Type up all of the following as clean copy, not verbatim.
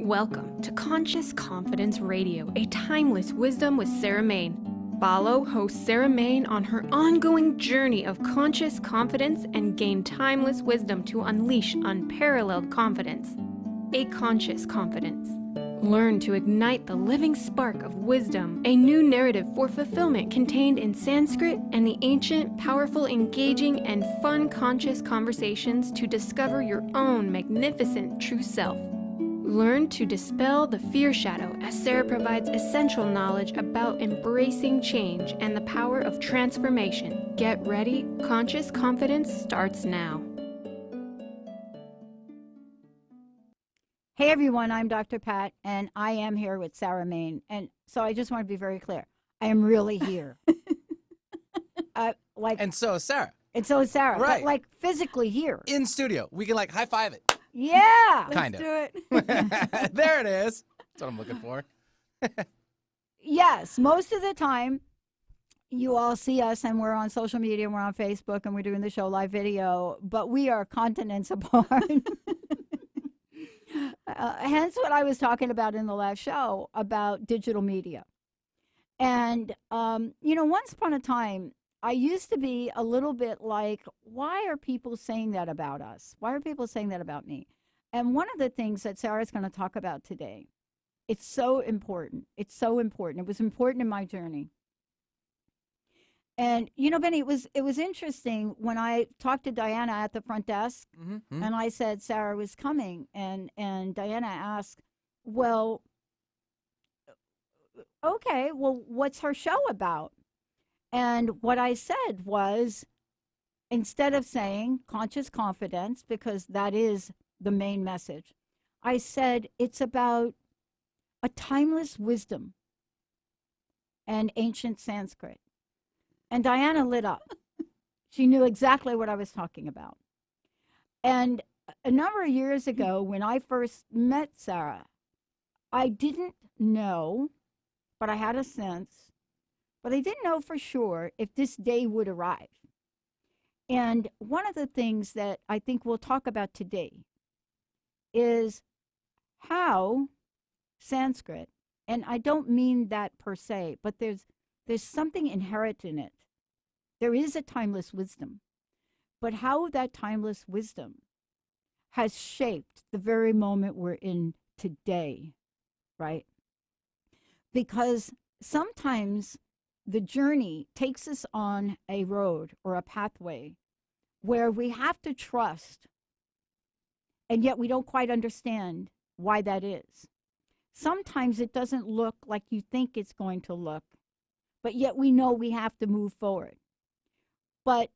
Welcome to Conscious Confidence Radio, a timeless wisdom with Sarah Main. Follow host Sarah Main on her ongoing journey of conscious confidence and gain timeless wisdom to unleash unparalleled confidence. A conscious confidence. Learn to ignite the living spark of wisdom, a new narrative for fulfillment contained in Sankrit and the ancient, powerful, engaging, and fun conscious conversations to discover your own magnificent true self. Learn to dispel the fear shadow as Sarah provides essential knowledge about embracing change and the power of transformation. Get ready, Conscious Confidence starts now. Hey everyone, I'm Dr. Pat, and I am here with Sarah Main. And so I just want to be very clear. I am really here. And so is Sarah. And so is Sarah. Right. But like physically here. In studio. We can like high five it. Yeah. Kind of. Let's do it. There it is. That's what I'm looking for. Yes. Most of the time, you all see us and we're on social media and we're on Facebook and we're doing the show live video, but we are continents apart. Hence what I was talking about in the last show about digital media. And, once upon a time, I used to be a little bit like, why are people saying that about us? Why are people saying that about me? And one of the things that Sarah's going to talk about today, it's so important. It's so important. It was important in my journey. And, Benny, it was interesting when I talked to Diana at the front desk, and I said Sarah was coming, and Diana asked, well, okay, well, what's her show about? And what I said was, instead of saying conscious confidence, because that is the main message, I said it's about a timeless wisdom and ancient Sanskrit. And Diana lit up. She knew exactly what I was talking about. And a number of years ago, when I first met Sarah, I didn't know, but I had a sense. But I didn't know for sure if this day would arrive. And one of the things that I think we'll talk about today is how Sanskrit, and I don't mean that per se, but there's something inherent in it. There is a timeless wisdom, but how that timeless wisdom has shaped the very moment we're in today, right? Because sometimes the journey takes us on a road or a pathway where we have to trust, and yet we don't quite understand why that is. Sometimes it doesn't look like you think it's going to look, but yet we know we have to move forward. But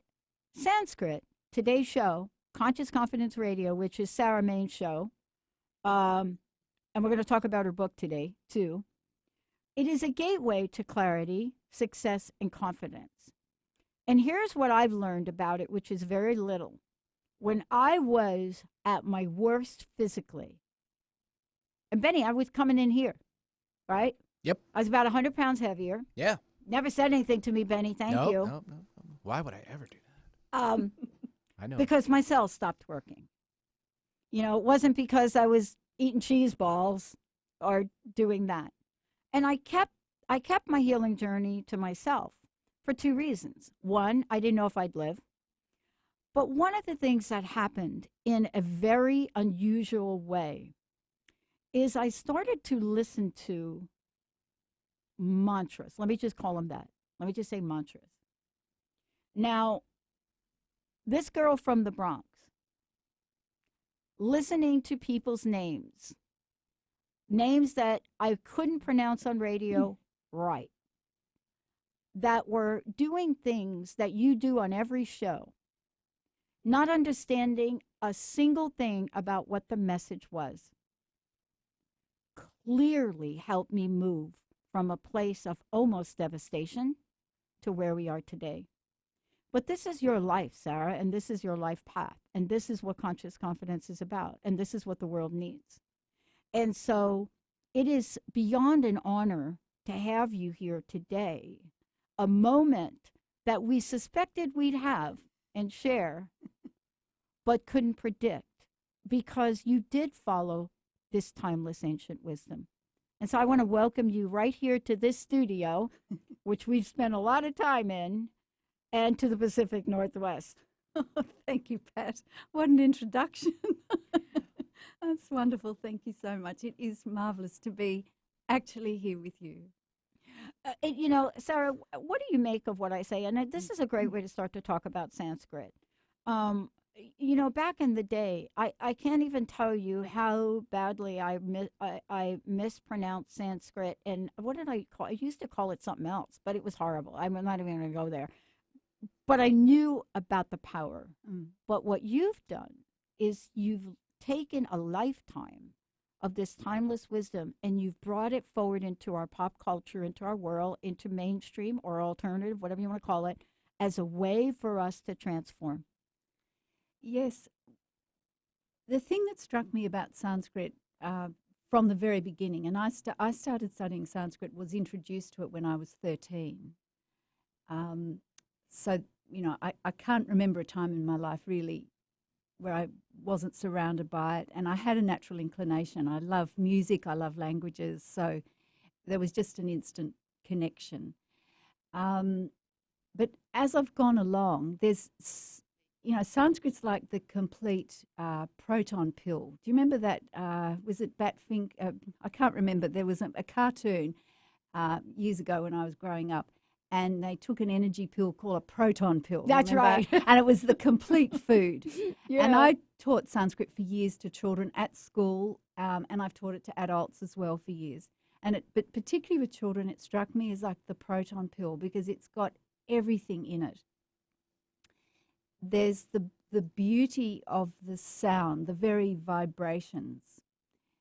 Sanskrit, today's show, Conscious Confidence Radio, which is Sarah Main's show, and we're going to talk about her book today, too. It is a gateway to clarity, success, and confidence. And here's what I've learned about it, which is very little. When I was at my worst physically, and Benny, I was coming in here, right? Yep. I was about 100 pounds heavier. Yeah. Never said anything to me, Benny. Thank you. No. Why would I ever do that? I know. Because my cells stopped working. It wasn't because I was eating cheese balls or doing that. And I kept my healing journey to myself for two reasons. One, I didn't know if I'd live. But one of the things that happened in a very unusual way is I started to listen to mantras. Let me just call them that. Let me just say mantras. Now, this girl from the Bronx, listening to people's names that I couldn't pronounce on radio right, that were doing things that you do on every show, not understanding a single thing about what the message was, clearly helped me move from a place of almost devastation to where we are today. But this is your life, Sarah, and this is your life path, and this is what conscious confidence is about, and this is what the world needs. And so it is beyond an honor to have you here today, a moment that we suspected we'd have and share, but couldn't predict, because you did follow this timeless ancient wisdom. And so I want to welcome you right here to this studio, which we've spent a lot of time in, and to the Pacific Northwest. Thank you, Pat. What an introduction. That's wonderful. Thank you so much. It is marvelous to be actually here with you. You know, Sarah, what do you make of what I say? And this is a great way to start to talk about Sanskrit. You know, back in the day, I can't even tell you how badly I mispronounced Sanskrit. And what did I call it? I used to call it something else, but it was horrible. I'm not even going to go there. But I knew about the power. But what you've done is you've taken a lifetime of this timeless wisdom and you've brought it forward into our pop culture, into our world, into mainstream or alternative, whatever you want to call it, as a way for us to transform. Yes. The thing that struck me about Sanskrit from the very beginning, and I started studying Sanskrit, was introduced to it when I was 13. So, you know, I can't remember a time in my life really where I wasn't surrounded by it. And I had a natural inclination. I love music, I love languages. So there was just an instant connection. But as I've gone along, there's, you know, Sanskrit's like the complete proton pill. Do you remember that? Was it Batfink? I can't remember. There was a cartoon years ago when I was growing up, and they took an energy pill called a proton pill. That's right. And it was the complete food. Yeah. And I taught Sanskrit for years to children at school, and I've taught it to adults as well for years. But particularly with children, it struck me as like the proton pill because it's got everything in it. There's the beauty of the sound, the very vibrations.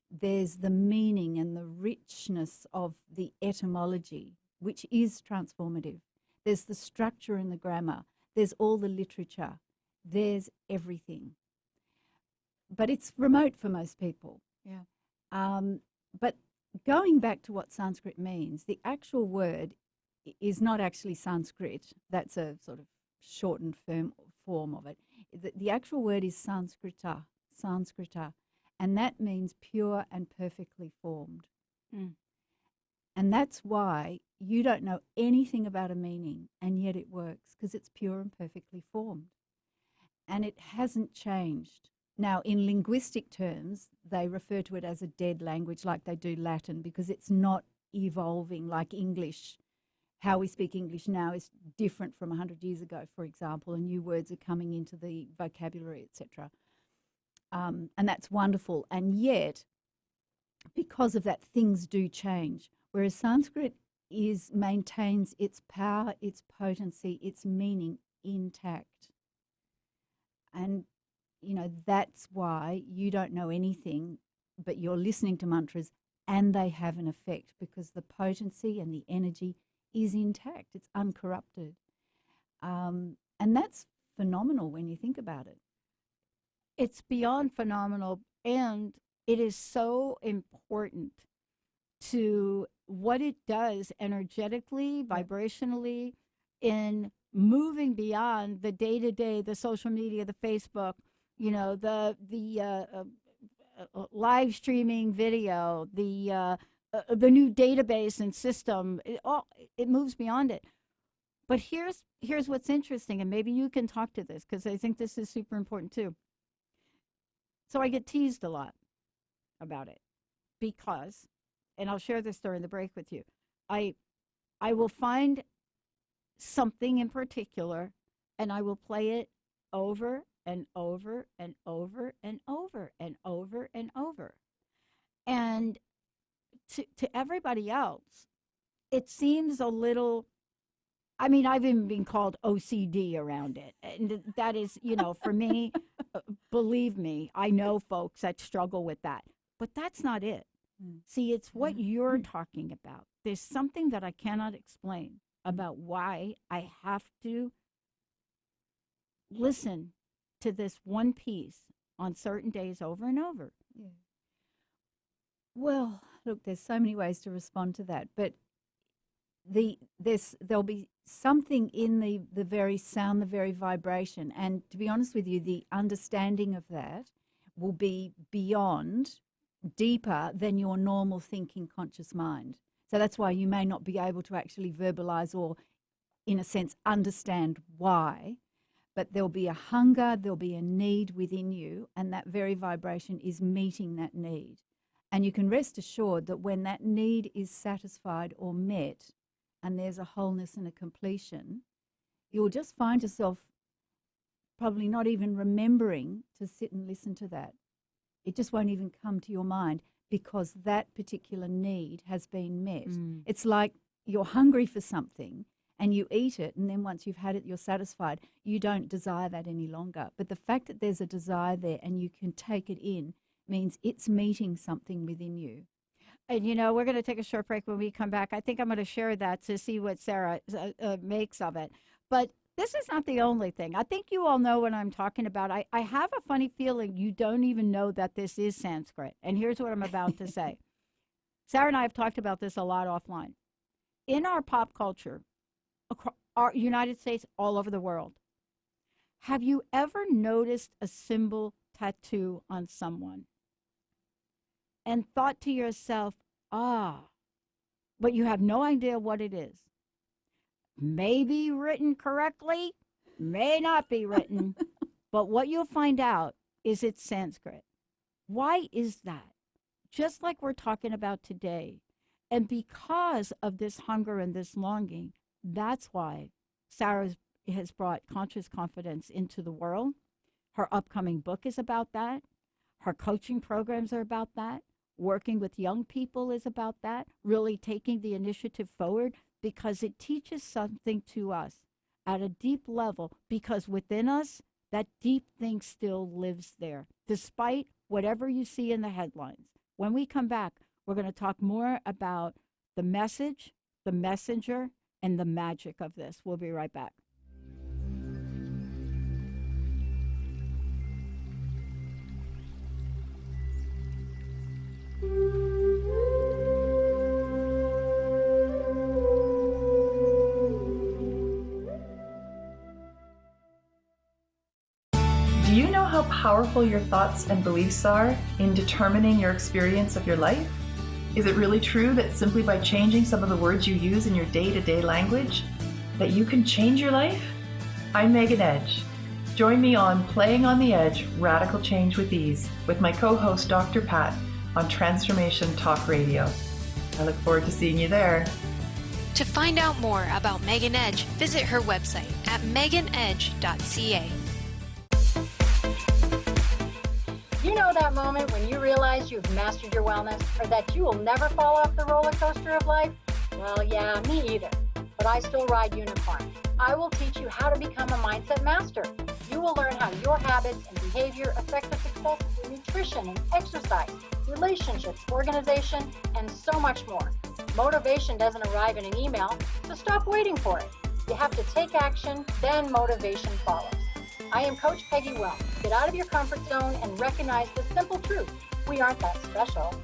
There's the meaning and the richness of the etymology, which is transformative. There's the structure and the grammar. There's all the literature. There's everything. But it's remote for most people. Yeah. But going back to what Sanskrit means, the actual word is not actually Sanskrit. That's a sort of shortened form of it. The actual word is Sanskrita, and that means pure and perfectly formed. And that's why you don't know anything about a meaning, and yet it works, because it's pure and perfectly formed. And it hasn't changed. Now, in linguistic terms, they refer to it as a dead language like they do Latin, because it's not evolving like English. How we speak English now is different from 100 years ago, for example, and new words are coming into the vocabulary, etc. And that's wonderful. And yet, because of that, things do change. Whereas Sanskrit maintains its power, its potency, its meaning intact. And, you know, that's why you don't know anything, but you're listening to mantras and they have an effect because the potency and the energy is intact. It's uncorrupted. And that's phenomenal when you think about it. It's beyond phenomenal, and it is so important to what it does energetically, vibrationally, in moving beyond the day-to-day, the social media, the Facebook, you know, the live streaming video, the new database and system. It moves beyond it. But here's what's interesting, and maybe you can talk to this because I think this is super important too. So I get teased a lot about it because, and I'll share this during the break with you, I will find something in particular and I will play it over and over and over and over and over and over. And to everybody else, it seems a little, I mean, I've even been called OCD around it. And that is, you know, for me, believe me, I know folks that struggle with that. But that's not it. See, it's what you're talking about. There's something that I cannot explain about why I have to listen to this one piece on certain days over and over. Yeah. Well, look, there's so many ways to respond to that, but there'll be something in the very sound, the very vibration, and to be honest with you, the understanding of that will be beyond deeper than your normal thinking conscious mind. So that's why you may not be able to actually verbalize or, in a sense, understand why, but there'll be a hunger, there'll be a need within you, and that very vibration is meeting that need. And you can rest assured that when that need is satisfied or met, and there's a wholeness and a completion, you'll just find yourself probably not even remembering to sit and listen to that. It just won't even come to your mind because that particular need has been met. It's like you're hungry for something and you eat it, and then once you've had it, you're satisfied. You don't desire that any longer. But the fact that there's a desire there and you can take it in means it's meeting something within you. And, you know, we're going to take a short break. When we come back, I think I'm going to share that to see what Sarah makes of it. But this is not the only thing. I think you all know what I'm talking about. I have a funny feeling you don't even know that this is Sanskrit. And here's what I'm about to say. Sarah and I have talked about this a lot offline. In our pop culture, our United States, all over the world, have you ever noticed a symbol tattoo on someone and thought to yourself, but you have no idea what it is? Maybe written correctly, may not be written, but what you'll find out is it's Sanskrit. Why is that? Just like we're talking about today. And because of this hunger and this longing, that's why Sarah has brought conscious confidence into the world. Her upcoming book is about that. Her coaching programs are about that. Working with young people is about that. Really taking the initiative forward, because it teaches something to us at a deep level, because within us, that deep thing still lives there, despite whatever you see in the headlines. When we come back, we're going to talk more about the message, the messenger, and the magic of this. We'll be right back. Do you know how powerful your thoughts and beliefs are in determining your experience of your life? Is it really true that simply by changing some of the words you use in your day-to-day language, that you can change your life? I'm Megan Edge. Join me on Playing on the Edge, Radical Change with Ease, with my co-host Dr. Pat on Transformation Talk Radio. I look forward to seeing you there. To find out more about Megan Edge, visit her website at meganedge.ca. You know that moment when you realize you've mastered your wellness, or that you will never fall off the roller coaster of life? Well, yeah, me either. But I still ride unicorns. I will teach you how to become a mindset master. You will learn how your habits and behavior affect the success of your nutrition and exercise, relationships, organization, and so much more. Motivation doesn't arrive in an email, so stop waiting for it. You have to take action, then motivation follows. I am Coach Peggy Wells. Get out of your comfort zone and recognize the simple truth. We aren't that special.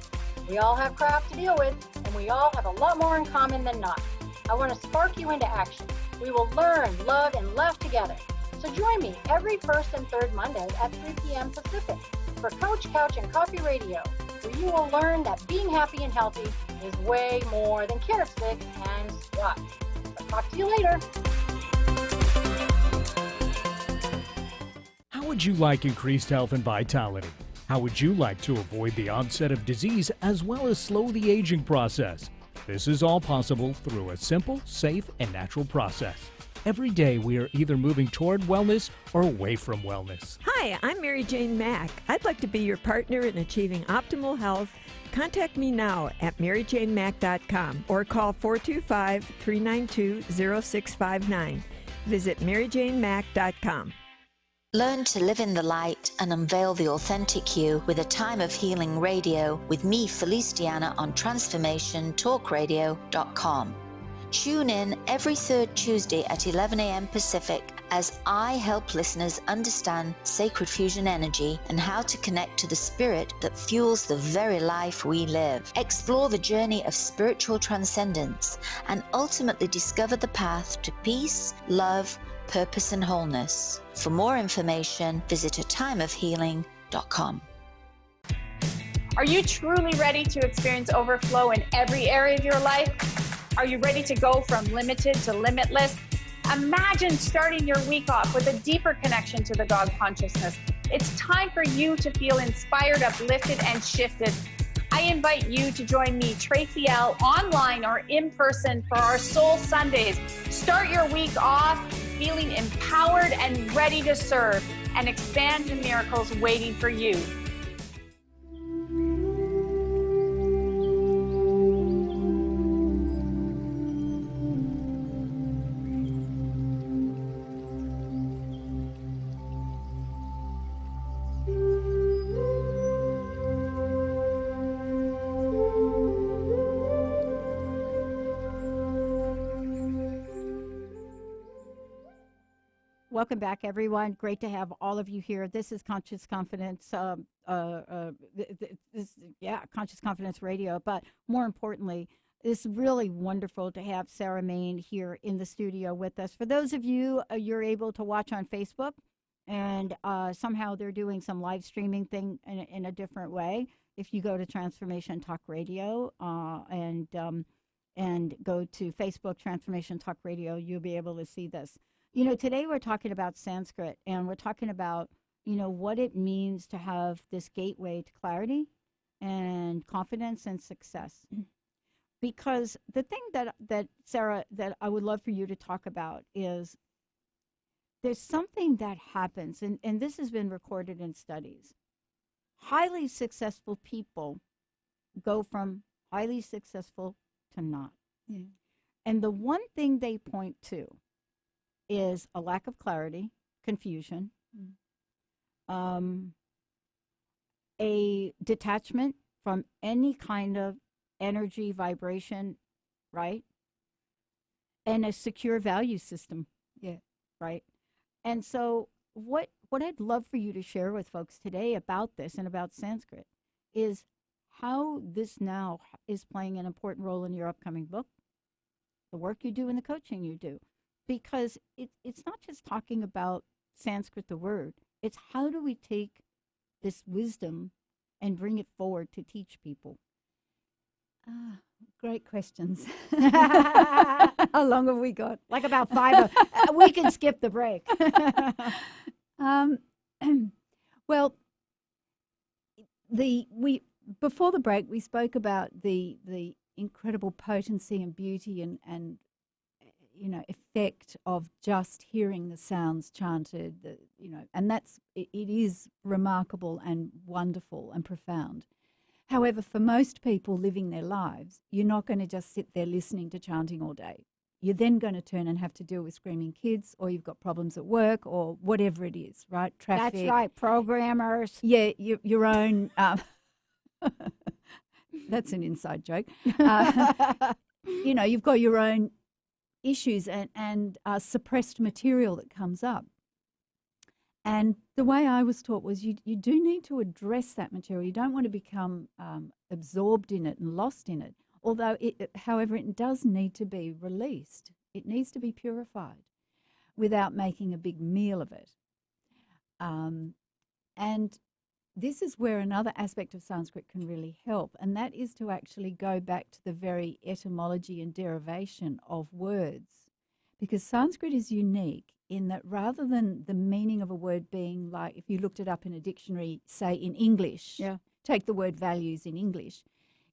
We all have crap to deal with, and we all have a lot more in common than not. I want to spark you into action. We will learn, love, and laugh together. So join me every first and third Monday at 3 p.m. Pacific for Coach Couch and Coffee Radio, where you will learn that being happy and healthy is way more than carrot sticks and squats. So talk to you later. How would you like increased health and vitality? How would you like to avoid the onset of disease as well as slow the aging process? This is all possible through a simple, safe, and natural process. Every day we are either moving toward wellness or away from wellness. Hi, I'm Mary Jane Mack. I'd like to be your partner in achieving optimal health. Contact me now at maryjanemack.com or call 425-392-0659. Visit maryjanemack.com. Learn to live in the light and unveil the authentic you with A Time of Healing Radio with me, Feliciana, on TransformationTalkRadio.com. Tune in every third Tuesday at 11 a.m. Pacific as I help listeners understand sacred fusion energy and how to connect to the spirit that fuels the very life we live. Explore the journey of spiritual transcendence and ultimately discover the path to peace, love, purpose, and wholeness. For more information, visit atimeofhealing.com. Are you truly ready to experience overflow in every area of your life? Are you ready to go from limited to limitless? Imagine starting your week off with a deeper connection to the God consciousness. It's time for you to feel inspired, uplifted, and shifted. I invite you to join me, Tracy L., online or in person for our Soul Sundays. Start your week off feeling empowered and ready to serve and expand the miracles waiting for you. Welcome back, everyone. Great to have all of you here. This is Conscious Confidence, Conscious Confidence Radio. But more importantly, it's really wonderful to have Sarah Main here in the studio with us. For those of you, you're able to watch on Facebook, and somehow they're doing some live streaming thing in a different way. If you go to Transformation Talk Radio and go to Facebook Transformation Talk Radio, you'll be able to see this. You know, today we're talking about Sanskrit, and we're talking about, you know, what it means to have this gateway to clarity and confidence and success. Because the thing that Sarah, that I would love for you to talk about is there's something that happens, and this has been recorded in studies. Highly successful people go from highly successful to not. Yeah. And the one thing they point to is a lack of clarity, confusion, a detachment from any kind of energy, vibration, right? And a secure value system, right? And so what I'd love for you to share with folks today about this and about Sanskrit is how this now is playing an important role in your upcoming book, the work you do and the coaching you do. Because it's not just talking about Sanskrit, the word. It's how do we take this wisdom and bring it forward to teach people? Great questions. How long have we got? Like about 5. We can skip the break. Well, before the break, we spoke about the incredible potency and beauty and you know, effect of just hearing the sounds chanted, and it is remarkable and wonderful and profound. However, for most people living their lives, you're not going to just sit there listening to chanting all day. You're then going to turn and have to deal with screaming kids, or you've got problems at work, or whatever it is, right? Traffic. That's right, programmers. Yeah, your own. That's an inside joke. You've got your own issues and suppressed material that comes up. And the way I was taught was you do need to address that material. You don't want to become absorbed in it and lost in it. Although, however, it does need to be released. It needs to be purified without making a big meal of it. And this is where another aspect of Sanskrit can really help, and that is to actually go back to the very etymology and derivation of words. Because Sanskrit is unique in that rather than the meaning of a word being like, if you looked it up in a dictionary, say in English, take the word values in English,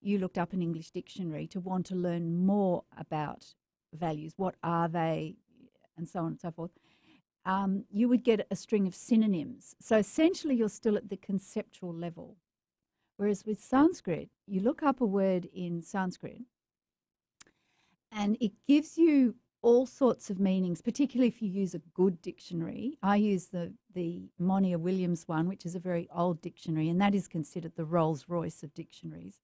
you looked up an English dictionary to want to learn more about values, what are they, and so on and so forth. You would get a string of synonyms. So essentially you're still at the conceptual level. Whereas with Sanskrit, you look up a word in Sanskrit and it gives you all sorts of meanings, particularly if you use a good dictionary. I use the Monia Williams one, which is a very old dictionary, and that is considered the Rolls Royce of dictionaries.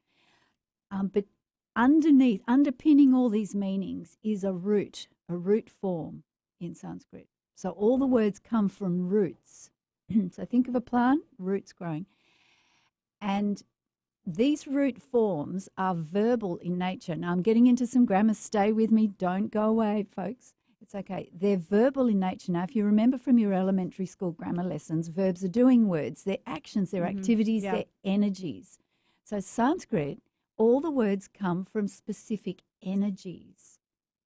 But underpinning all these meanings is a root form in Sanskrit. So all the words come from roots. So think of a plant, roots growing. And these root forms are verbal in nature. Now I'm getting into some grammar. Stay with me. Don't go away, folks. It's okay. They're verbal in nature. Now, if you remember from your elementary school grammar lessons, verbs are doing words. They're actions, they're activities, they're energies. So Sanskrit, all the words come from specific energies.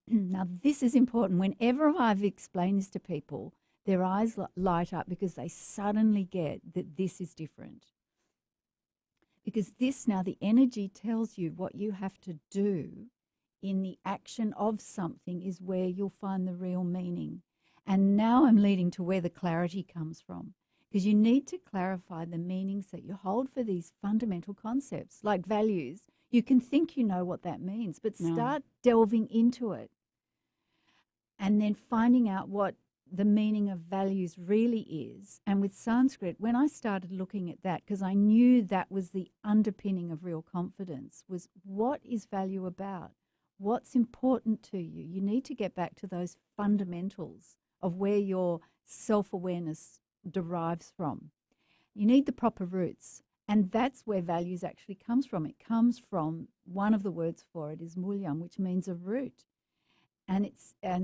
Now, this is important. Whenever I've explained this to people, their eyes light up because they suddenly get that this is different. Because this now, the energy tells you what you have to do in the action of something is where you'll find the real meaning. And now I'm leading to where the clarity comes from. Because you need to clarify the meanings that you hold for these fundamental concepts, like values. You can think you know what that means, but start delving into it and then finding out what the meaning of values really is. And with Sanskrit, when I started looking at that, because I knew that was the underpinning of real confidence, was what is value about? What's important to you? You need to get back to those fundamentals of where your self-awareness derives from. You need the proper roots, and that's where values actually comes from. It comes from, one of the words for it is mulyam, which means a root. And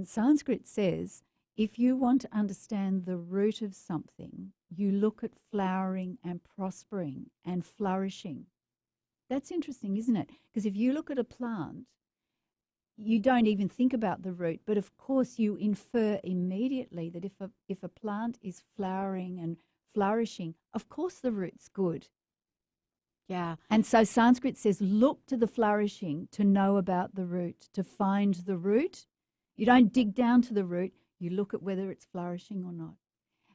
Sanskrit says, if you want to understand the root of something, you look at flowering and prospering and flourishing. That's interesting, isn't it? Because if you look at a plant, you don't even think about the root, but of course you infer immediately that if a plant is flowering and flourishing, of course the root's good. Yeah. And so Sanskrit says, look to the flourishing to know about the root, to find the root. You don't dig down to the root, you look at whether it's flourishing or not.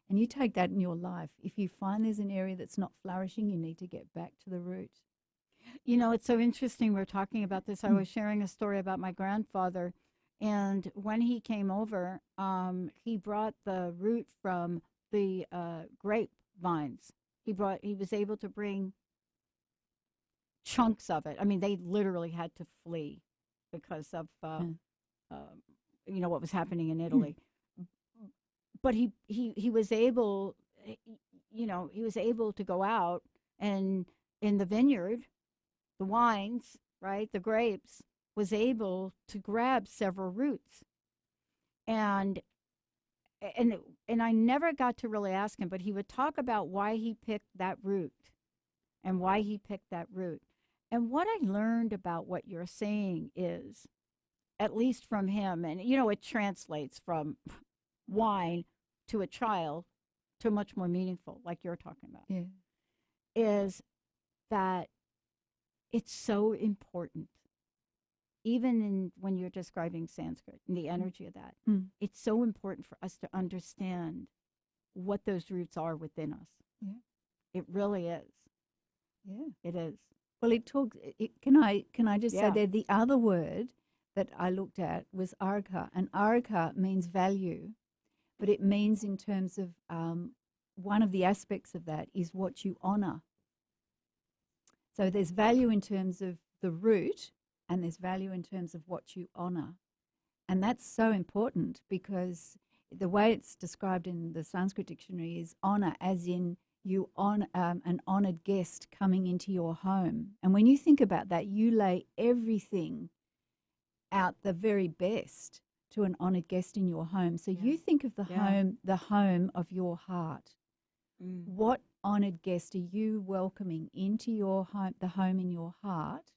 And you take that in your life. If you find there's an area that's not flourishing, you need to get back to the root. You know, it's so interesting we're talking about this. I was sharing a story about my grandfather, and when he came over, he brought the root from the grape vines. He was able to bring chunks of it. I mean, they literally had to flee because of you know what was happening in Italy. But he was able, you know, he was able to go out and in the vineyard, the wines, right, the grapes, was able to grab several roots. And I never got to really ask him, but he would talk about why he picked that root and why he picked that root. And what I learned about what you're saying is, at least from him, and, you know, it translates from wine to a child to much more meaningful, like you're talking about, is that it's so important, even when you're describing Sanskrit and the energy of that, it's so important for us to understand what those roots are within us. Yeah. It really is. Yeah. It is. Well, can I just say that the other word that I looked at was arka, and arka means value, but it means in terms of one of the aspects of that is what you honor. So there's value in terms of the root, and there's value in terms of what you honor. And that's so important because the way it's described in the Sanskrit dictionary is honor, as in you honor an honored guest coming into your home. And when you think about that, you lay everything out the very best to an honored guest in your home. So you think of the home of your heart. What honored guest are you welcoming into your home, the home in your heart,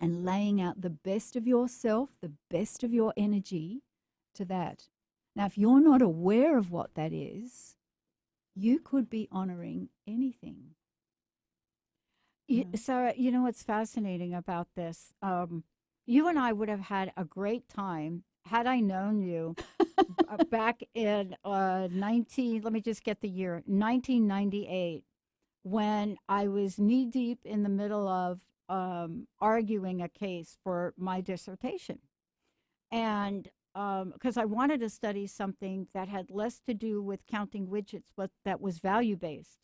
and laying out the best of yourself, the best of your energy to that? Now, if you're not aware of what that is, you could be honoring anything. Sarah, you know what's fascinating about this? You and I would have had a great time had I known you back in let me just get the year, 1998, when I was knee deep in the middle of arguing a case for my dissertation. And because I wanted to study something that had less to do with counting widgets, but that was value-based.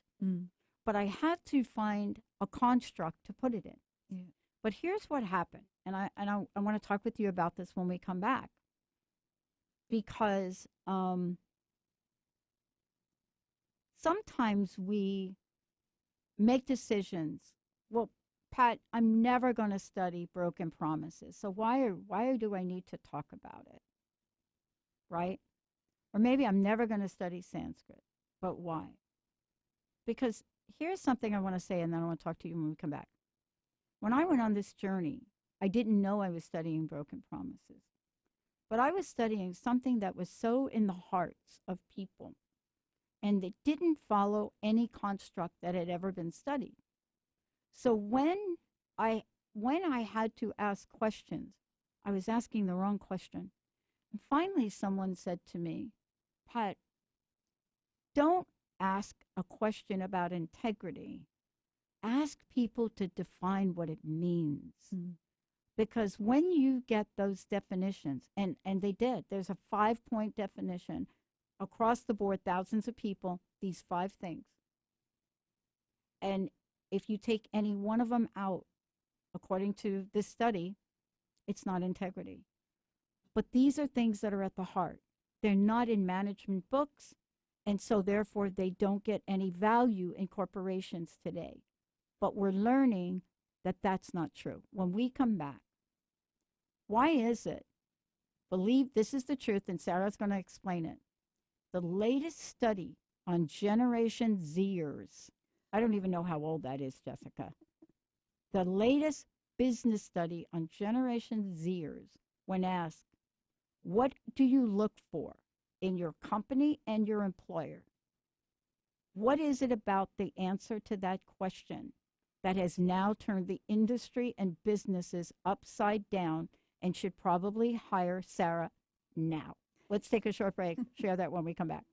But I had to find a construct to put it in. Yeah. But here's what happened, and I want to talk with you about this when we come back, because sometimes we make decisions. Well, Pat, I'm never going to study broken promises, so why do I need to talk about it, right? Or maybe I'm never going to study Sanskrit, but why? Because here's something I want to say, and then I want to talk to you when we come back. When I went on this journey, I didn't know I was studying broken promises, but I was studying something that was so in the hearts of people, and it didn't follow any construct that had ever been studied. So when I had to ask questions, I was asking the wrong question. And finally, someone said to me, Pat, don't ask a question about integrity. Ask people to define what it means. Because when you get those definitions, and they did, there's a 5-point definition across the board, thousands of people, these 5 things. And if you take any one of them out, according to this study, it's not integrity. But these are things that are at the heart. They're not in management books, and so therefore they don't get any value in corporations today. But we're learning that that's not true. When we come back, why is it? Believe this is the truth, and Sarah's going to explain it. The latest study on Generation Zers, I don't even know how old that is, Jessica. The latest business study on Generation Zers, when asked, what do you look for in your company and your employer? What is it about the answer to that question that has now turned the industry and businesses upside down and should probably hire Sarah now? Let's take a short break. Share that when we come back.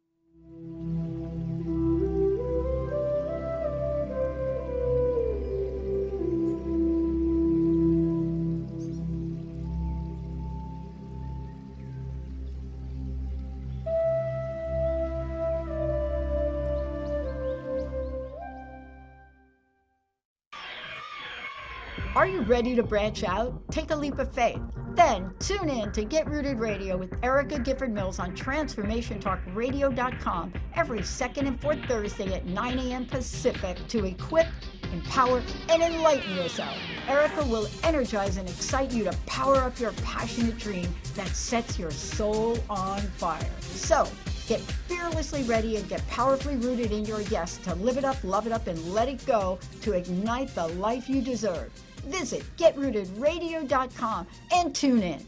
Are you ready to branch out? Take a leap of faith. Then tune in to Get Rooted Radio with Erica Gifford Mills on TransformationTalkRadio.com every second and fourth Thursday at 9 a.m. Pacific to equip, empower, and enlighten yourself. Erica will energize and excite you to power up your passionate dream that sets your soul on fire. So, get fearlessly ready and get powerfully rooted in your yes to live it up, love it up, and let it go to ignite the life you deserve. Visit GetRootedRadio.com and tune in.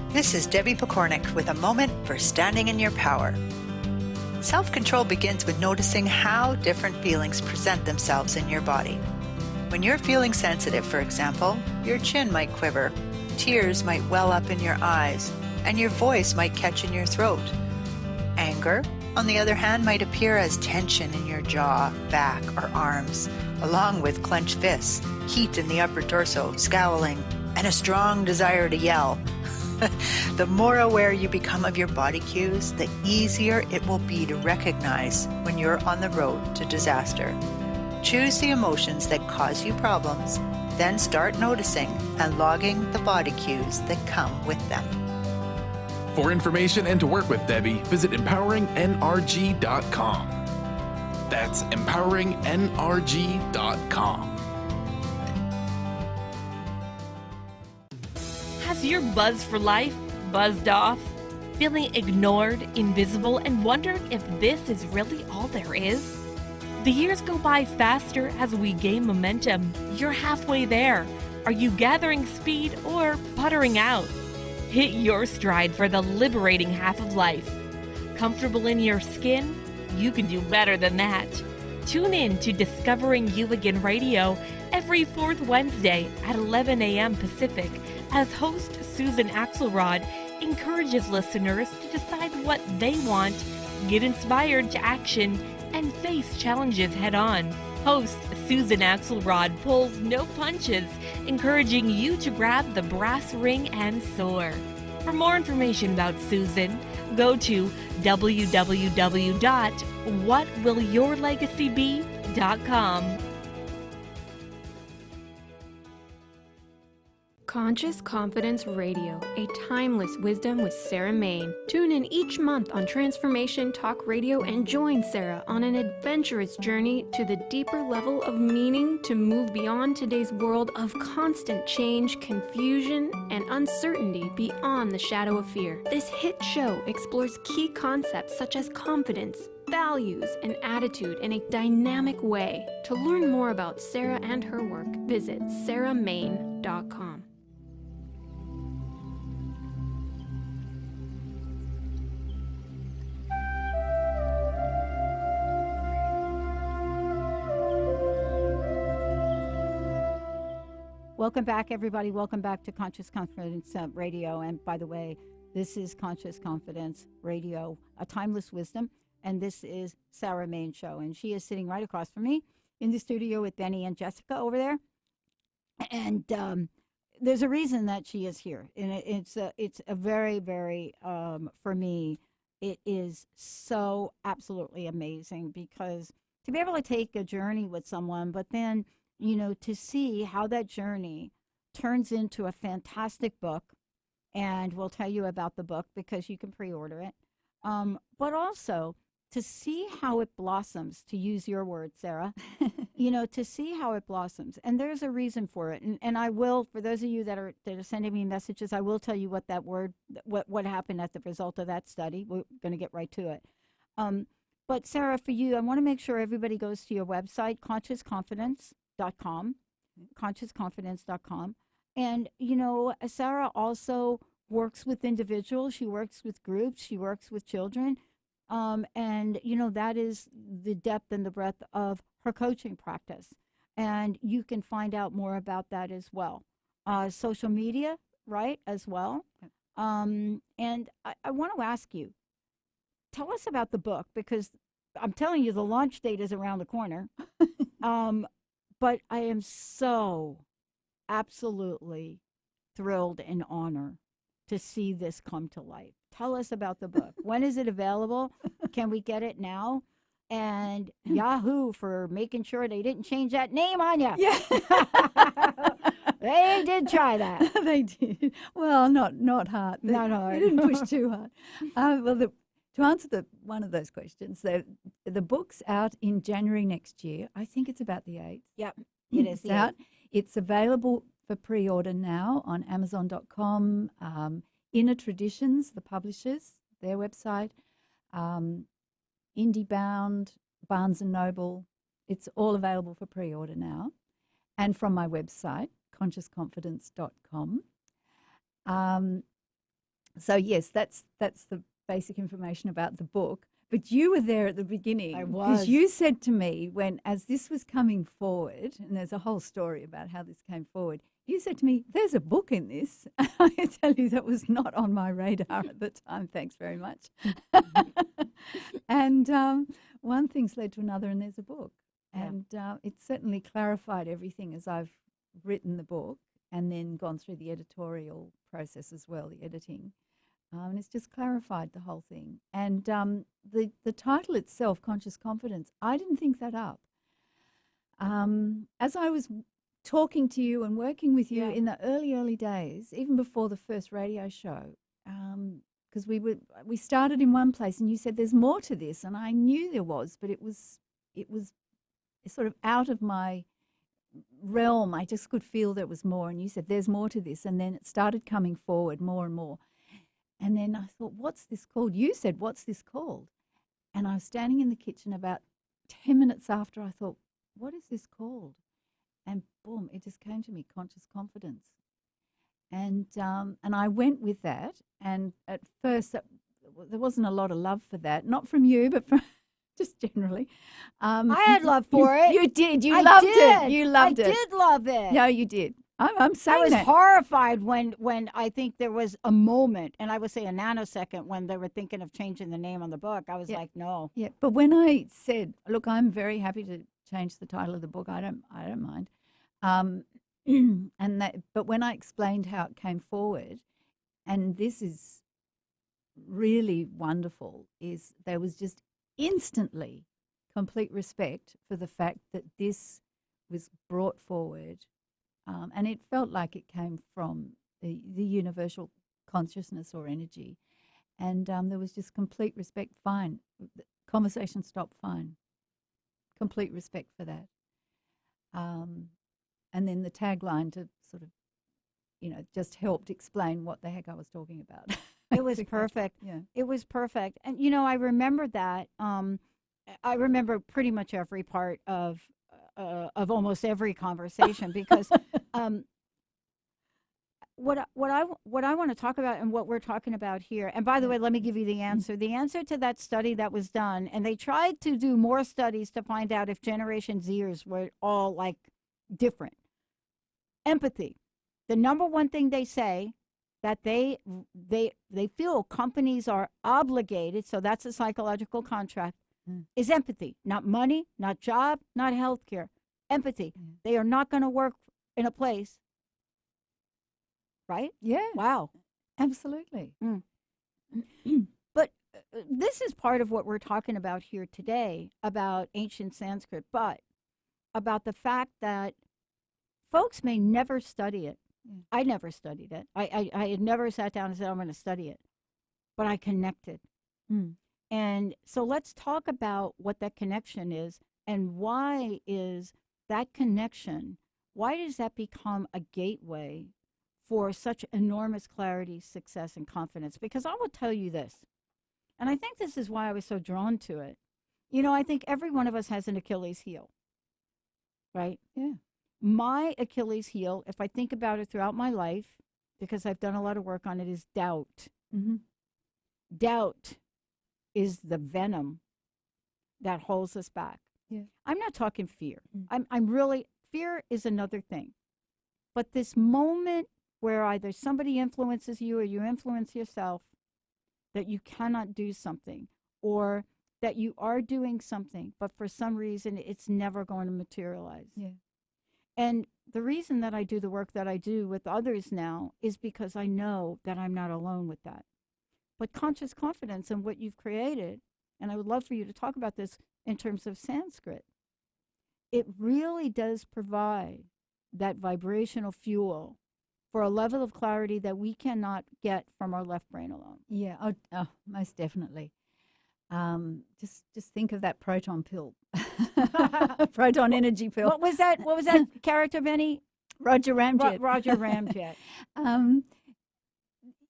This is Debbie Pokornik with a moment for standing in your power. Self-control begins with noticing how different feelings present themselves in your body. When you're feeling sensitive, for example, your chin might quiver, tears might well up in your eyes, and your voice might catch in your throat. Anger, on the other hand, might appear as tension in your jaw, back, or arms, along with clenched fists, heat in the upper torso, scowling, and a strong desire to yell. The more aware you become of your body cues, the easier it will be to recognize when you're on the road to disaster. Choose the emotions that cause you problems, then start noticing and logging the body cues that come with them. For information and to work with Debbie, visit empoweringnrg.com. That's empoweringnrg.com. Has your buzz for life buzzed off? Feeling ignored, invisible, and wondering if this is really all there is? The years go by faster as we gain momentum. You're halfway there. Are you gathering speed or puttering out? Hit your stride for the liberating half of life. Comfortable in your skin? You can do better than that. Tune in to Discovering You Again Radio every fourth Wednesday at 11 a.m. Pacific as host Susan Axelrod encourages listeners to decide what they want, get inspired to action, and face challenges head on. Host Susan Axelrod pulls no punches, encouraging you to grab the brass ring and soar. For more information about Susan, go to www.whatwillyourlegacybe.com. Conscious Confidence Radio, a timeless wisdom with Sarah Main. Tune in each month on Transformation Talk Radio and join Sarah on an adventurous journey to the deeper level of meaning to move beyond today's world of constant change, confusion, and uncertainty beyond the shadow of fear. This hit show explores key concepts such as confidence, values, and attitude in a dynamic way. To learn more about Sarah and her work, visit sarahmain.com. Welcome back, everybody. Welcome back to Conscious Confidence Radio. And by the way, this is Conscious Confidence Radio, a timeless wisdom. And this is Sarah Main Show. And she is sitting right across from me in the studio with Benny and Jessica over there. And there's a reason that she is here. And it's a very, very, for me, it is so absolutely amazing, because to be able to take a journey with someone, but then, you know, to see how that journey turns into a fantastic book. And we'll tell you about the book because you can pre-order it. But also to see how it blossoms, to use your word, Sarah, you know, to see how it blossoms. And there's a reason for it. And I will, for those of you that are sending me messages, I will tell you what that word, what happened at the result of that study. We're going to get right to it. But Sarah, for you, I want to make sure everybody goes to your website, consciousconfidence.com. And, you know, Sarah also works with individuals. She works with groups. She works with children. And, you know, that is the depth and the breadth of her coaching practice. And you can find out more about that as well. Social media, right, as well. And I want to ask you, tell us about the book, because I'm telling you, the launch date is around the corner. But I am so absolutely thrilled and honored to see this come to life. Tell us about the book. When is it available? Can we get it now? And Yahoo for making sure they didn't change that name on you. Yeah. They did try that. They did. Well, not hard. Not hard. They didn't push too hard. To answer one of those questions, the book's out in January next year. I think it's about the 8th. Yep, it is. It's out. It's available for pre-order now on Amazon.com, Inner Traditions, the publishers, their website, IndieBound, Barnes & Noble. It's all available for pre-order now. And from my website, consciousconfidence.com. So yes, that's the basic information about the book. But you were there at the beginning. I was. Because you said to me, as this was coming forward, and there's a whole story about how this came forward, you said to me, there's a book in this. I tell you, that was not on my radar at the time. Thanks very much. And one thing's led to another, and there's a book. Yeah. And it's certainly clarified everything as I've written the book and then gone through the editorial process as well, the editing. And it's just clarified the whole thing. And the title itself, Conscious Confidence, I didn't think that up. As I was talking to you and working with you in the early days, even before the first radio show, because we started in one place and you said there's more to this, and I knew there was, but it was sort of out of my realm. I just could feel there was more, and you said there's more to this, and then it started coming forward more and more. And then I thought, what's this called? You said, what's this called? And I was standing in the kitchen about 10 minutes after. I thought, what is this called? And boom, it just came to me, Conscious Confidence. And I went with that. And at first, there wasn't a lot of love for that. Not from you, but from just generally. I had love for it. You did. You loved it. You loved it. I did love it. No, you did. I'm saying I was that. horrified when I think there was a moment, and I would say a nanosecond, when they were thinking of changing the name on the book. I was like, no. Yeah, but when I said, look, I'm very happy to change the title of the book. I don't mind. But when I explained how it came forward, and this is really wonderful, is there was just instantly complete respect for the fact that this was brought forward. And it felt like it came from the universal consciousness or energy. And there was just complete respect, fine. The conversation stopped, fine. Complete respect for that. And then the tagline to sort of, just helped explain what the heck I was talking about. It was perfect. Yeah. It was perfect. And, I remember that I remember pretty much every part of almost every conversation because what I want to talk about and what we're talking about here. And by the way, let me give you the answer. The answer to that study that was done, and they tried to do more studies to find out if Generation Zers were all like different. Empathy. The number one thing they say that they feel companies are obligated, so that's a psychological contract, is empathy. Not money, not job, not healthcare. Empathy. They are not going to work in a place. Right? Yeah. Wow. Absolutely. But this is part of what we're talking about here today about ancient Sanskrit, but about the fact that folks may never study it. I never studied it. I had never sat down and said, I'm going to study it. But I connected. And so let's talk about what that connection is and why is that connection, why does that become a gateway for such enormous clarity, success, and confidence? Because I will tell you this, and I think this is why I was so drawn to it. You know, I think every one of us has an Achilles heel, right? Yeah. My Achilles heel, if I think about it throughout my life, because I've done a lot of work on it, is doubt. Doubt is the venom that holds us back. Yeah. I'm not talking fear. I'm really, fear is another thing. But this moment where either somebody influences you or you influence yourself, that you cannot do something, or that you are doing something, but for some reason it's never going to materialize. Yeah. And the reason that I do the work that I do with others now is because I know that I'm not alone with that. But conscious confidence in what you've created, and I would love for you to talk about this in terms of Sanskrit, it really does provide that vibrational fuel for a level of clarity that we cannot get from our left brain alone. Yeah, most definitely. Just think of that proton pill, proton energy pill. What was that? What was that character, Benny? Roger Ramjet. Roger Ramjet.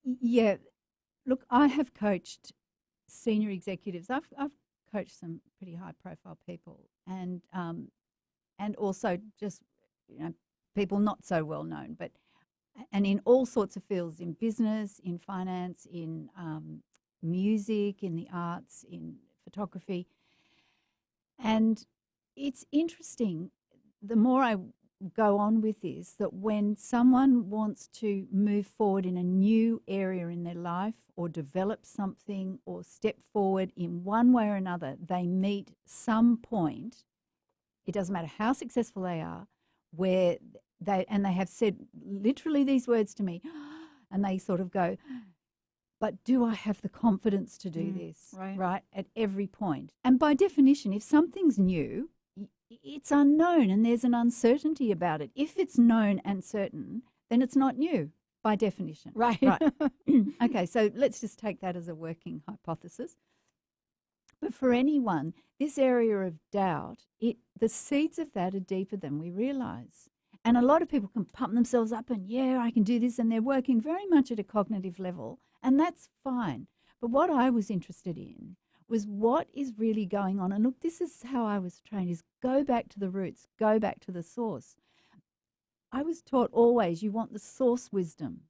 Yeah, look, I have coached senior executives. I've coached some pretty high-profile people, and also just people not so well known, but and in all sorts of fields, in business, in finance, in music, in the arts, in photography. And it's interesting, the more I go on with this, that when someone wants to move forward in a new area in their life or develop something or step forward in one way or another, they meet some point, it doesn't matter how successful they are, where they have said literally these words to me, and they sort of go, but do I have the confidence to do this, right, at every point? And by definition, if something's new, it's unknown and there's an uncertainty about it. If it's known and certain, then it's not new by definition. Right. Okay, so let's just take that as a working hypothesis. But for anyone, this area of doubt, the seeds of that are deeper than we realize. And a lot of people can pump themselves up and, yeah, I can do this, and they're working very much at a cognitive level, and that's fine. But what I was interested in was what is really going on. And look, this is how I was trained, is go back to the roots, go back to the source. I was taught always you want the source wisdom.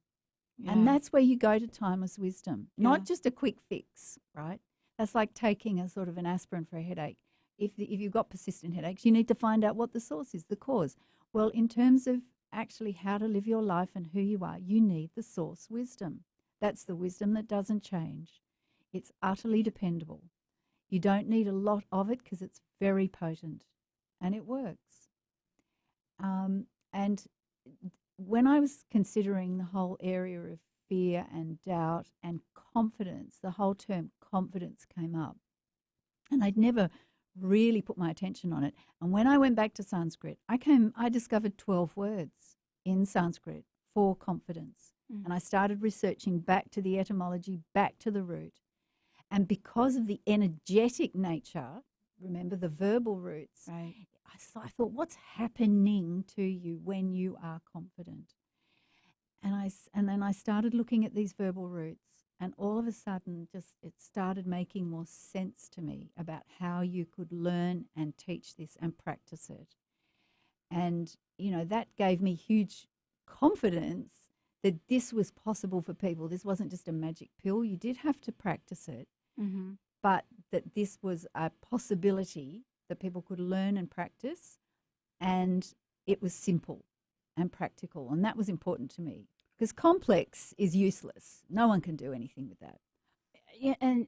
Yeah. And that's where you go to timeless wisdom, not just a quick fix, right? That's like taking a sort of an aspirin for a headache. If you've got persistent headaches, you need to find out what the source is, the cause. Well, in terms of actually how to live your life and who you are, you need the source wisdom. That's the wisdom that doesn't change. It's utterly dependable. You don't need a lot of it because it's very potent and it works. And when I was considering the whole area of fear and doubt and confidence, the whole term confidence came up. And I'd never really put my attention on it. And when I went back to Sanskrit, I discovered 12 words in Sanskrit for confidence. And I started researching back to the etymology, back to the root. And because of the energetic nature, remember the verbal roots, right. I thought, what's happening to you when you are confident? And then I started looking at these verbal roots, And all of a sudden, just it started making more sense to me about how you could learn and teach this and practice it. And, that gave me huge confidence that this was possible for people. This wasn't just a magic pill. You did have to practice it, but that this was a possibility that people could learn and practice, and it was simple and practical. And that was important to me, because complex is useless. No one can do anything with that. Yeah, and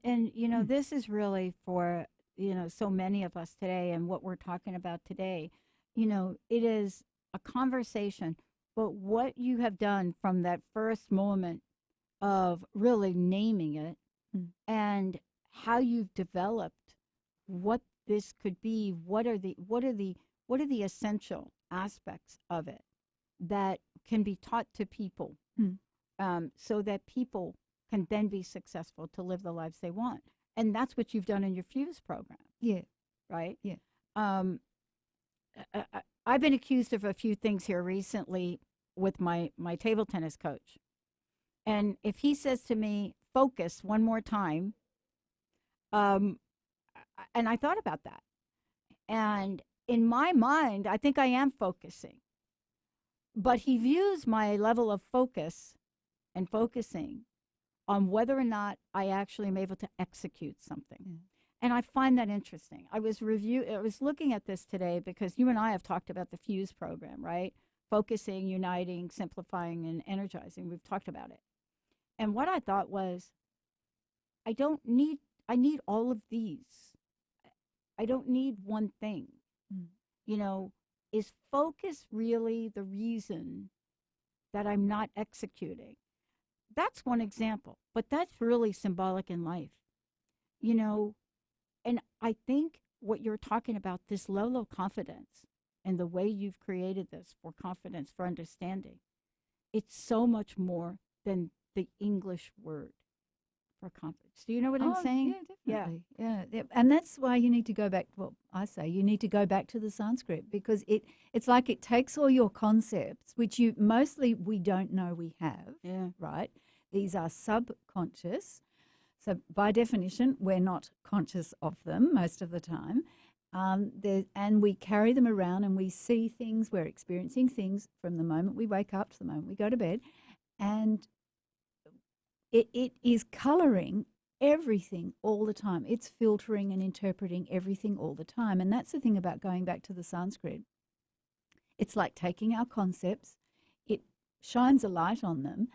this is really for, so many of us today, and what we're talking about today. It is a conversation, but what you have done from that first moment of really naming it and how you've developed what this could be, what are the essential aspects of it that can be taught to people, so that people can then be successful to live the lives they want. And that's what you've done in your Fuse program. Yeah. Right? Yeah. I've been accused of a few things here recently with my table tennis coach. And if he says to me, focus one more time, and I thought about that. And in my mind, I think I am focusing. But he views my level of focus and focusing on whether or not I actually am able to execute something. And I find that interesting. I was looking at this today because you and I have talked about the Fuse program, right? Focusing, uniting, simplifying, and energizing. We've talked about it. And what I thought was, I need all of these. I don't need one thing. Is focus really the reason that I'm not executing? That's one example, but that's really symbolic in life. And I think what you're talking about, this level of confidence and the way you've created this for confidence, for understanding, it's so much more than the English word for confidence. Do you know what I'm saying? Yeah, definitely. Yeah. And that's why you need to go back, you need to go back to the Sanskrit, because it's like it takes all your concepts, which we don't know we have, right? These are subconscious. So by definition, we're not conscious of them most of the time. And we carry them around and we see things, we're experiencing things from the moment we wake up to the moment we go to bed. And it is coloring everything all the time. It's filtering and interpreting everything all the time. And that's the thing about going back to the Sanskrit. It's like taking our concepts, it shines a light on them,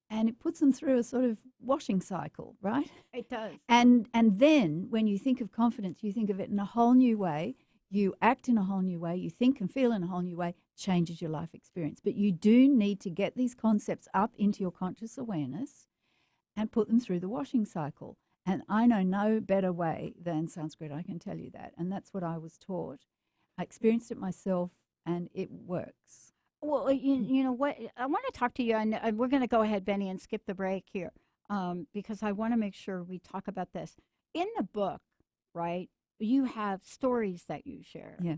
and it puts them through a sort of washing cycle, right? It does. And then when you think of confidence, you think of it in a whole new way. You act in a whole new way. You think and feel in a whole new way. Changes your life experience. But you do need to get these concepts up into your conscious awareness and put them through the washing cycle. And I know no better way than Sanskrit, I can tell you that. And that's what I was taught. I experienced it myself, and it works. Well, you know what? I want to talk to you, and we're going to go ahead, Benny, and skip the break here, because I want to make sure we talk about this. In the book, right, you have stories that you share. Yeah.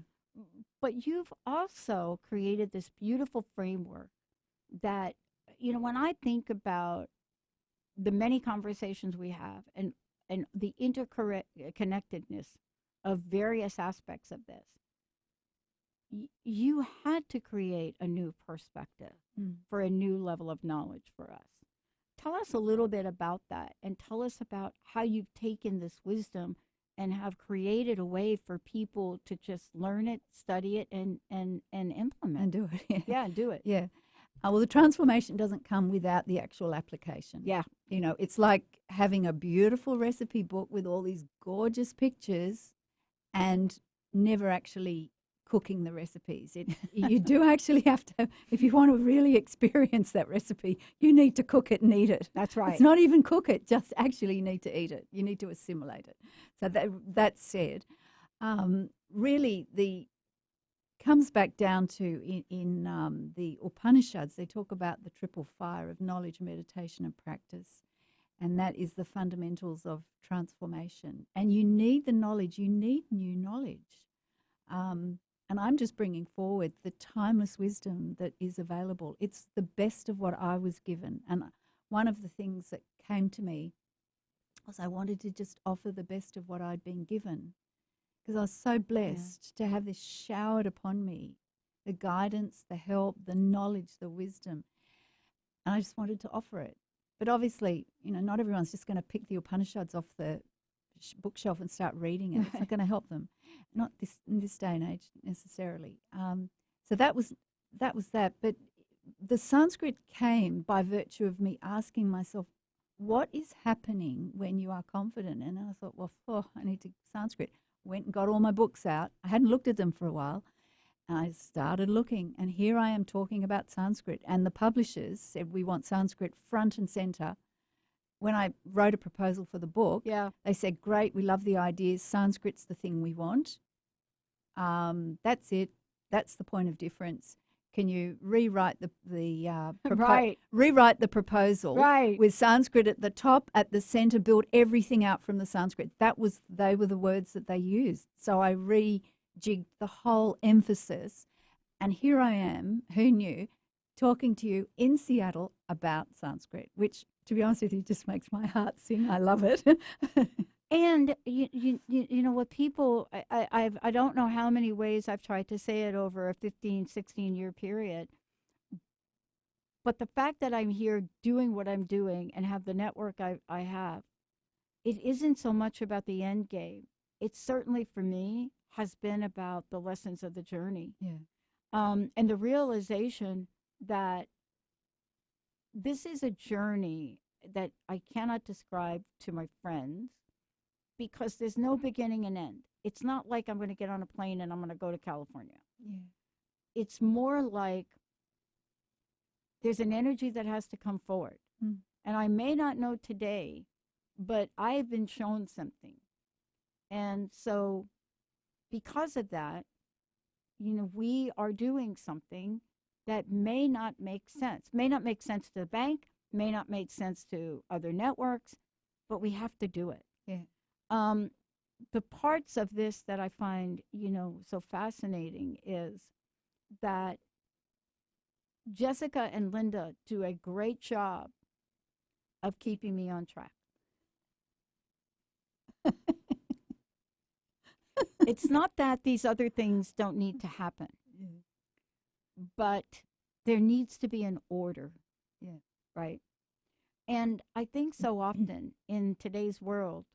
But you've also created this beautiful framework that, when I think about the many conversations we have and the interconnectedness of various aspects of this, you had to create a new perspective for a new level of knowledge for us. Tell us a little bit about that, and tell us about how you've taken this wisdom and have created a way for people to just learn it, study it, and implement. And do it. Yeah, do it. Yeah. Well, the transformation doesn't come without the actual application. Yeah. It's like having a beautiful recipe book with all these gorgeous pictures and never actually cooking the recipes. You do actually have to, if you want to really experience that recipe, you need to cook it and eat it. That's right. It's not even cook it, just actually you need to eat it. You need to assimilate it. So that said, really comes back down to in the Upanishads, they talk about the triple fire of knowledge, meditation, and practice. And that is the fundamentals of transformation. And you need the knowledge. You need new knowledge. And I'm just bringing forward the timeless wisdom that is available. It's the best of what I was given. And one of the things that came to me was I wanted to just offer the best of what I'd been given, because I was so blessed to have this showered upon me, the guidance, the help, the knowledge, the wisdom, and I just wanted to offer it. But obviously, not everyone's just going to pick the Upanishads off the bookshelf and start reading it. It's not going to help them, not in this day and age necessarily. So that was that. But the Sanskrit came by virtue of me asking myself, what is happening when you are confident? And I thought, well, I need to Sanskrit. Went and got all my books out. I hadn't looked at them for a while. And I started looking, and here I am talking about Sanskrit. And the publishers said, we want Sanskrit front and center. When I wrote a proposal for the book, they said, great, we love the ideas. Sanskrit's the thing we want. That's it. That's the point of difference. Can you rewrite rewrite the proposal with Sanskrit at the top, at the center, build everything out from the Sanskrit? They were the words that they used. So I rejigged the whole emphasis, and here I am, who knew, talking to you in Seattle about Sanskrit, which, to be honest with you, just makes my heart sing. I love it. And you know what, people, I don't know how many ways I've tried to say it over a 15, 16-year period, but the fact that I'm here doing what I'm doing and have the network I have, it isn't so much about the end game. It certainly, for me, has been about the lessons of the journey. And the realization that this is a journey that I cannot describe to my friends, because there's no beginning and end. It's not like I'm going to get on a plane and I'm going to go to California. It's more like there's an energy that has to come forward. And I may not know today, but I've been shown something. And so because of that, we are doing something that may not make sense. May not make sense to the bank, may not make sense to other networks, but we have to do it. The parts of this that I find, so fascinating is that Jessica and Linda do a great job of keeping me on track. It's not that these other things don't need to happen, but there needs to be an order, right? And I think so often in today's world,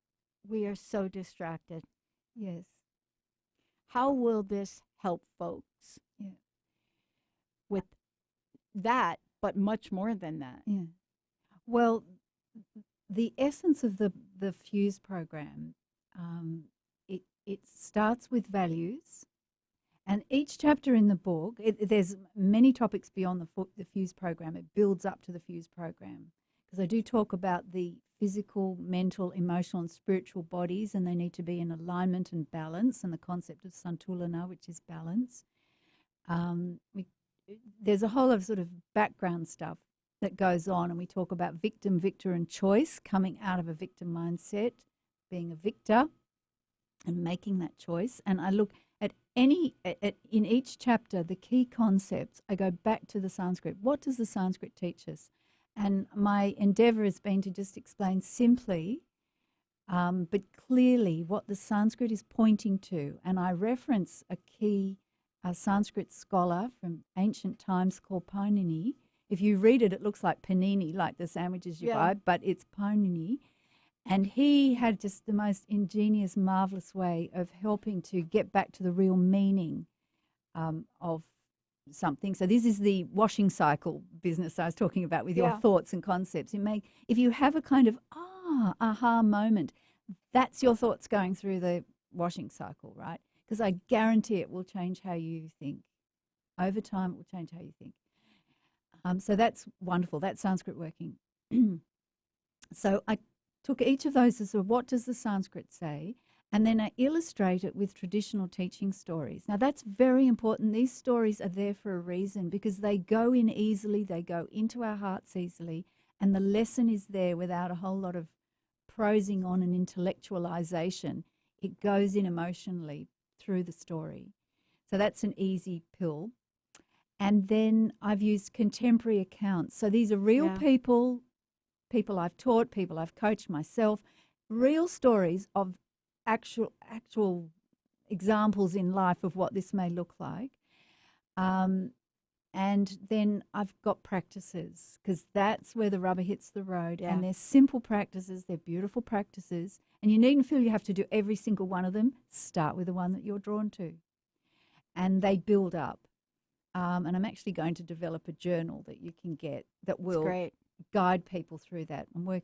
we are so distracted. How will this help folks? With that, but much more than that. Well, the essence of the Fuse program, it starts with values, and each chapter in the book, there's many topics beyond the Fuse program. It builds up to the Fuse program, because I do talk about the physical, mental, emotional, and spiritual bodies, and they need to be in alignment and balance, and the concept of Santulana, which is balance. There's a whole lot of sort of background stuff that goes on, and we talk about victim, victor, and choice, coming out of a victim mindset, being a victor, and making that choice. And I look at in each chapter, the key concepts, I go back to the Sanskrit. What does the Sanskrit teach us? And my endeavor has been to just explain simply, but clearly, what the Sanskrit is pointing to. And I reference a key Sanskrit scholar from ancient times called Painini. If you read it, it looks like panini, like the sandwiches you buy, but it's Painini. And he had just the most ingenious, marvelous way of helping to get back to the real meaning of something. So this is the washing cycle business I was talking about with your thoughts and concepts. If you have a kind of aha moment, that's your thoughts going through the washing cycle, right? Because I guarantee it will change how you think. Over time, it will change how you think. So that's wonderful. That's Sanskrit working. So I took each of those as what does the Sanskrit say, and then I illustrate it with traditional teaching stories. Now that's very important. These stories are there for a reason, because they go in easily, they go into our hearts easily, and the lesson is there without a whole lot of prosing on and intellectualization. It goes in emotionally through the story. So that's an easy pill. And then I've used contemporary accounts. So these are real people people I've taught, people I've coached myself, real stories of actual examples in life of what this may look like. And then I've got practices, because that's where the rubber hits the road. Yeah. And they're simple practices, they're beautiful practices, and you needn't feel you have to do every single one of them. Start with the one that you're drawn to. And they build up. And I'm actually going to develop a journal that you can get that will guide people through that. I'm going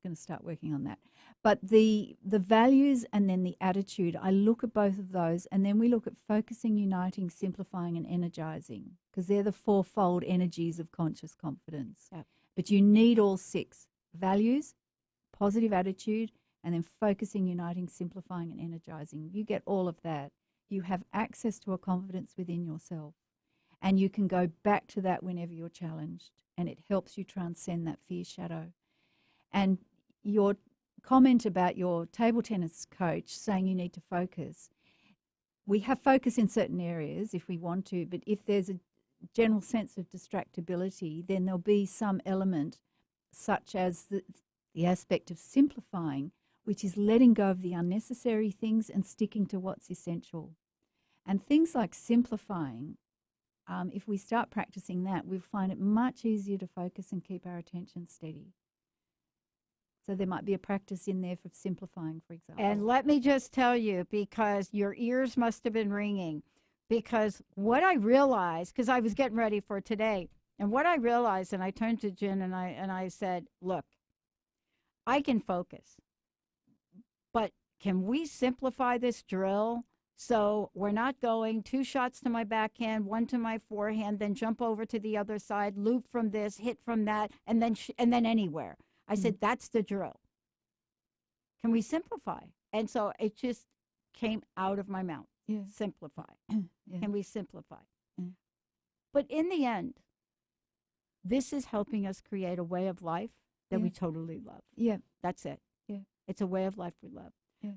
to start working on that. But the values and then the attitude, I look at both of those, and then we look at focusing, uniting, simplifying, and energizing, because they're the fourfold energies of conscious confidence. Yep. But you need all 6: values, positive attitude, and then focusing, uniting, simplifying, and energizing. You get all of that. You have access to a confidence within yourself. And you can go back to that whenever you're challenged, and it helps you transcend that fear shadow. And your comment about your table tennis coach saying you need to focus, we have focus in certain areas if we want to, but if there's a general sense of distractibility, then there'll be some element such as the aspect of simplifying, which is letting go of the unnecessary things and sticking to what's essential. And things like simplifying, if we start practicing that, we'll find it much easier to focus and keep our attention steady. So there might be a practice in there for simplifying, for example. And let me just tell you, because your ears must have been ringing, because what I realized, because I was getting ready for today, and what I realized, and I turned to Jen and I said, look, I can focus, but can we simplify this drill? So we're not going 2 shots to my backhand, 1 to my forehand, then jump over to the other side, loop from this, hit from that, and then anywhere. I said, that's the drill. Can we simplify? And so it just came out of my mouth. Yeah. Simplify. Yeah. Can we simplify? Yeah. But in the end, this is helping us create a way of life that we totally love. Yeah. That's it. Yeah. It's a way of life we love. Yeah.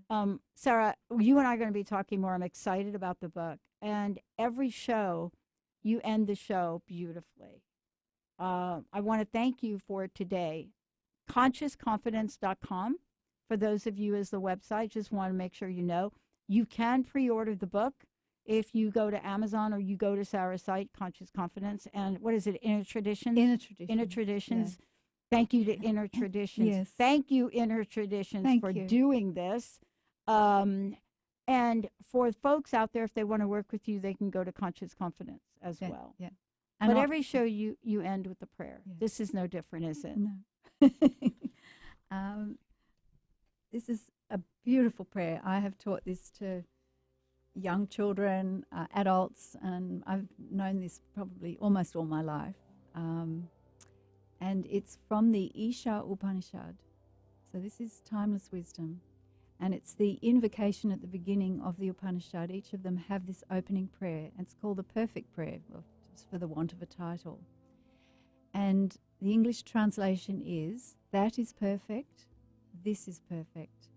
Sarah, you and I are going to be talking more. I'm excited about the book. And every show, you end the show beautifully. I want to thank you for today. ConsciousConfidence.com. For those of you as the website, just want to make sure you know. You can pre-order the book if you go to Amazon or you go to Sarah's site, Conscious Confidence. And what is it, Inner Traditions? Inner Traditions. Yeah. Thank you to Inner Traditions. Yes. Thank you, Inner Traditions, for doing this. And for folks out there, if they want to work with you, they can go to Conscious Confidence as well. Yeah. But every show you end with a prayer. Yeah. This is no different, is it? No. This is a beautiful prayer. I have taught this to young children, adults, and I've known this probably almost all my life. And it's from the Isha Upanishad. So this is timeless wisdom. And it's the invocation at the beginning of the Upanishad. Each of them have this opening prayer. And it's called the perfect prayer, well, just for the want of a title. And the English translation is, that is perfect, this is perfect.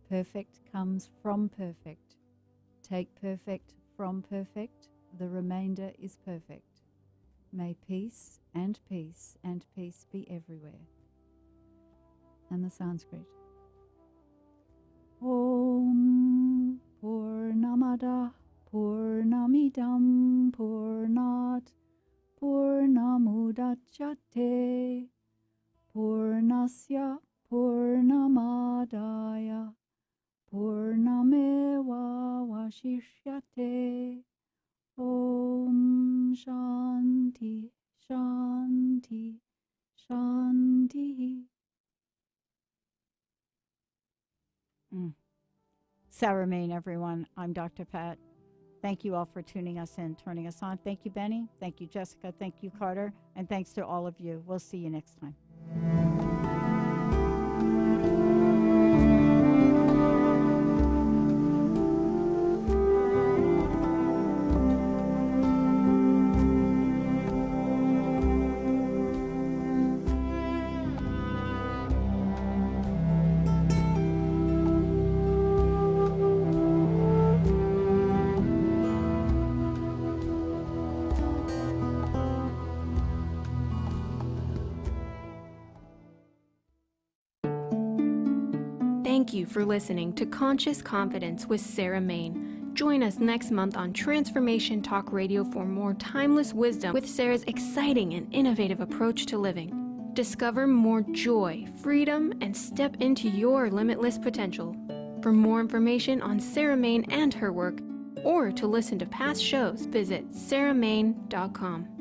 Perfect comes from perfect. Take perfect from perfect, the remainder is perfect. May peace and peace and peace be everywhere. And the Sanskrit. Om Purnamada Purnamidam Purnat Purnamudachyate Purnasya Purnamadaya Purnameva Vashishyate. Om Shanti Shanti Shanti. Sarah Main, everyone. I'm Dr. Pat. Thank you all for tuning us in, turning us on. Thank you, Benny. Thank you, Jessica. Thank you, Carter. And thanks to all of you. We'll see you next time. Thank you for listening to Conscious Confidence with Sarah Main. Join us next month on Transformation Talk Radio for more timeless wisdom with Sarah's exciting and innovative approach to living. Discover more joy, freedom, and step into your limitless potential. For more information on Sarah Main and her work, or to listen to past shows, visit sarahmain.com.